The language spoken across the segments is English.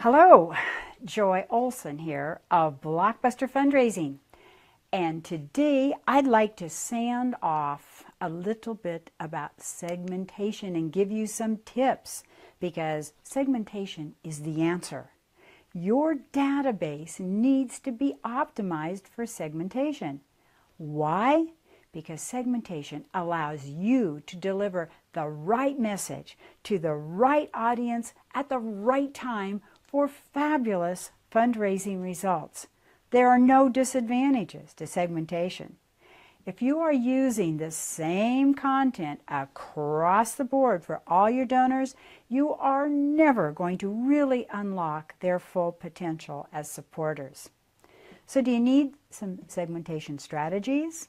Hello, Joy Olson here of BlockBuster Fundraising. And today I'd like to sand off a little bit about segmentation and give you some tips because segmentation is the answer. Your database needs to be optimized for segmentation. Why? Because segmentation allows you to deliver the right message to the right audience at the right time for fabulous fundraising results. There are no disadvantages to segmentation. If you are using the same content across the board for all your donors, you are never going to really unlock their full potential as supporters. So do you need some segmentation strategies?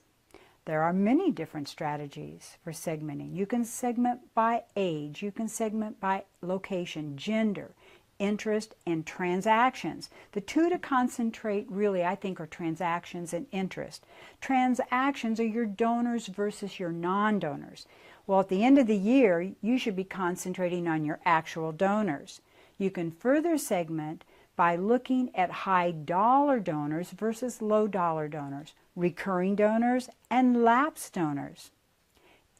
There are many different strategies for segmenting. You can segment by age, you can segment by location, gender, interest, and transactions. The two to concentrate really, I think, are transactions and interest. Transactions are your donors versus your non-donors. Well, at the end of the year, you should be concentrating on your actual donors. You can further segment by looking at high dollar donors versus low dollar donors, recurring donors, and lapsed donors.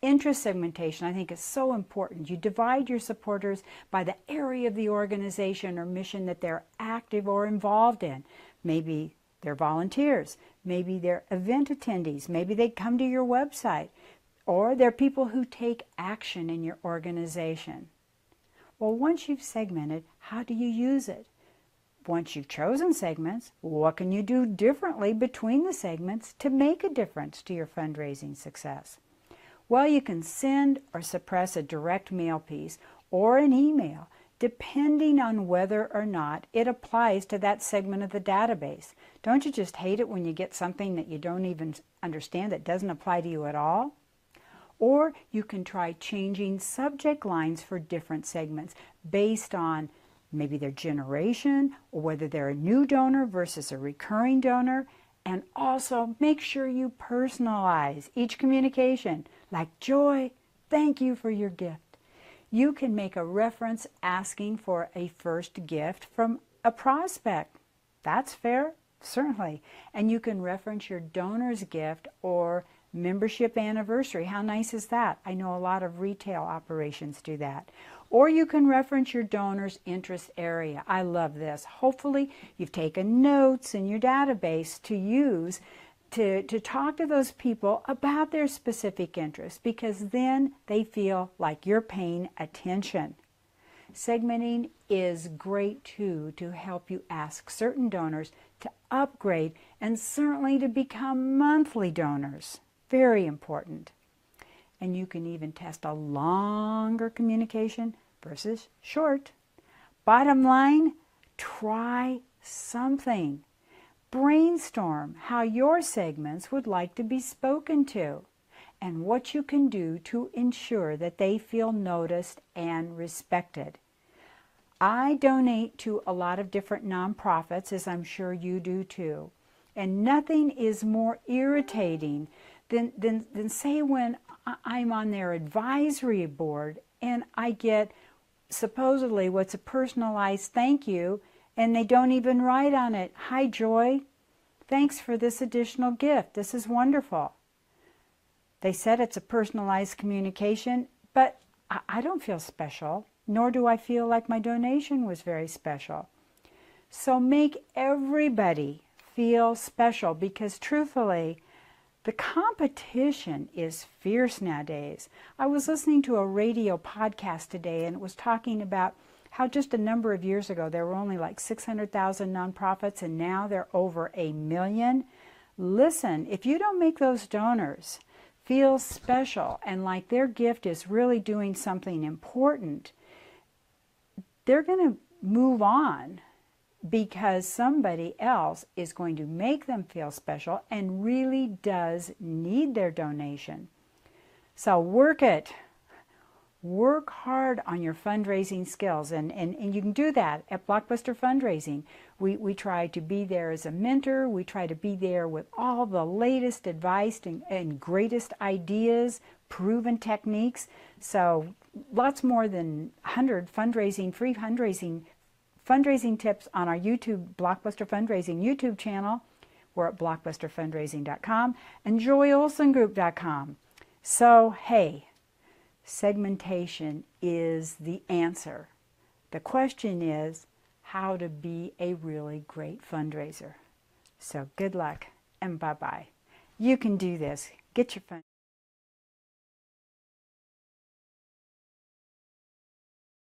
Interest segmentation, I think, is so important. You divide your supporters by the area of the organization or mission that they're active or involved in. Maybe they're volunteers, maybe they're event attendees, maybe they come to your website, or they're people who take action in your organization. Well, once you've segmented, how do you use it? Once you've chosen segments, what can you do differently between the segments to make a difference to your fundraising success? Well, you can send or suppress a direct mail piece or an email, depending on whether or not it applies to that segment of the database. Don't you just hate it when you get something that you don't even understand that doesn't apply to you at all? Or you can try changing subject lines for different segments based on maybe their generation or whether they're a new donor versus a recurring donor. And also make sure you personalize each communication. Like, Joy, thank you for your gift. You can make a reference asking for a first gift from a prospect. That's fair, certainly. And you can reference your donor's gift or membership anniversary. How nice is that? I know a lot of retail operations do that. Or you can reference your donor's interest area. I love this. Hopefully you've taken notes in your database to use to talk to those people about their specific interests, because then they feel like you're paying attention. Segmenting is great too to help you ask certain donors to upgrade and certainly to become monthly donors. Very important. And you can even test a longer communication versus short. Bottom line, try something. Brainstorm how your segments would like to be spoken to and what you can do to ensure that they feel noticed and respected. I donate to a lot of different nonprofits, as I'm sure you do too. And nothing is more irritating than say when I'm on their advisory board and I get supposedly what's a personalized thank you and they don't even write on it, "Hi Joy, thanks for this additional gift. This is wonderful." They said it's a personalized communication, but I don't feel special, nor do I feel like my donation was very special. So make everybody feel special, because truthfully, the competition is fierce nowadays. I was listening to a radio podcast today, and it was talking about how just a number of years ago there were only like 600,000 nonprofits, and now they're over 1 million. Listen, if you don't make those donors feel special and like their gift is really doing something important, they're going to move on, because somebody else is going to make them feel special and really does need their donation. So work it. Work hard on your fundraising skills, and you can do that at BlockBuster Fundraising. We try to be there as a mentor. We try to be there with all the latest advice and greatest ideas, proven techniques. So lots more than 100 free fundraising fundraising tips on our BlockBuster Fundraising YouTube channel. We're at blockbusterfundraising.com and joyolsongroup.com. So, hey, segmentation is the answer. The question is how to be a really great fundraiser. So good luck and bye-bye. You can do this. Get your fun.